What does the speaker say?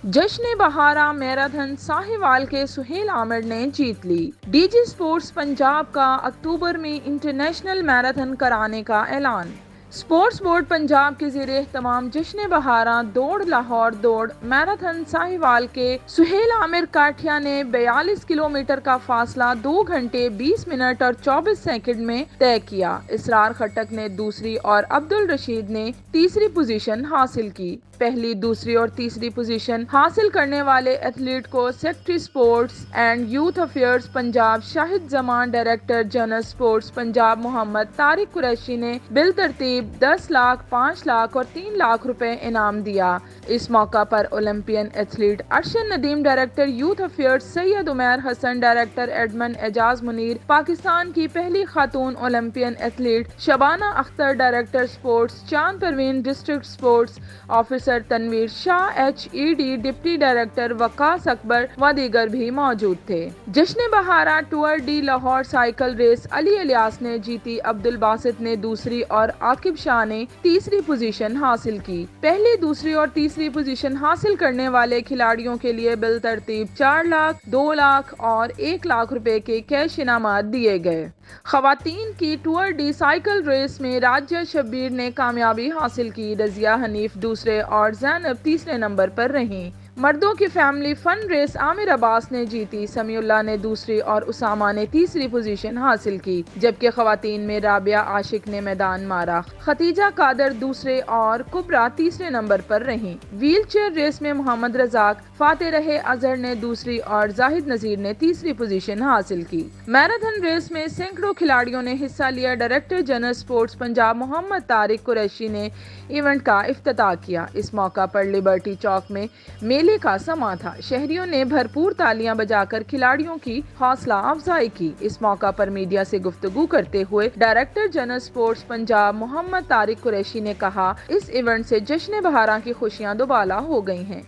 جشن بہارا میراتھن ساہیوال کے سہیل عامر نے جیت لی۔ ڈی جی اسپورٹس پنجاب کا اکتوبر میں انٹرنیشنل میراتھن کرانے کا اعلان۔ اسپورٹس بورڈ پنجاب کے زیر اہتمام جشن بہارا دوڑ لاہور دوڑ میراتھن ساہیوال کے سہیل عامر کاٹھیا نے 42 کلومیٹر کا فاصلہ 2 گھنٹے 20 منٹ اور 24 سیکنڈ میں طے کیا۔ اسرار خٹک نے دوسری اور عبدالرشید نے تیسری پوزیشن حاصل کی۔ پہلی، دوسری اور تیسری پوزیشن حاصل کرنے والے ایتھلیٹ کو secretary sports and youth affairs Punjab Shahid Zaman, director general sports Punjab Muhammad Tariq Qureshi نے بالترتیب 10 لاکھ، 5 لاکھ اور 3 لاکھ روپے انعام دیا۔ اس موقع پر Olympian athlete Arshad Nadeem, director youth affairs Syed Umair Hassan, director admin Ijaz Munir, Pakistan کی پہلی خاتون Olympian athlete Shabana Akhtar, director sports Chand Parveen, district sports officer Tanveer Shah, HED deputy director Waqas Akbar و دیگر بھی موجود تھے۔ Jashn Bahara tour de Lahore cycle race Ali Ilyas نے جیتی، عبدالباسط نے دوسری اور عاقب شاہ نے تیسری پوزیشن حاصل کی۔ پہلی، دوسری اور تیسری پوزیشن حاصل کرنے والے کھلاڑیوں کے لیے بالترتیب 4 لاکھ، 2 لاکھ اور 1 لاکھ روپے کے کیش انعامات دیے گئے۔ خواتین کی ٹور ڈی سائیکل ریس میں راجیہ شبیر نے کامیابی حاصل کی، رضیہ حنیف دوسرے اور زینب تیسرے نمبر پر رہیں۔ مردوں کی فیملی فن ریس عامر عباس نے جیتی، سمیع اللہ نے دوسری اور اسامہ نے تیسری پوزیشن حاصل کی، جبکہ خواتین میں رابعہ عاشق نے میدان مارا، ختیجہ قادر دوسرے اور کبریٰ تیسرے نمبر پر رہیں۔ ویل چیئر ریس میں محمد رزاق فاتح رہے، اظہر نے دوسری اور زاہد نذیر نے تیسری پوزیشن حاصل کی۔ میراتھن ریس میں سینکڑوں کھلاڑیوں نے حصہ لیا، director general sports Punjab Muhammad Tariq Qureshi نے ایونٹ کا افتتاح کیا۔ اس موقع پر لبرٹی چوک میں میلے کا سماں تھا، شہریوں نے بھرپور تالیاں بجا کر کھلاڑیوں کی حوصلہ افزائی کی۔ اس موقع پر میڈیا سے گفتگو کرتے ہوئے director general sports Punjab Muhammad Tariq Qureshi نے کہا، اس ایونٹ سے جشن بہارا کی خوشیاں دوبالا ہو گئی ہیں۔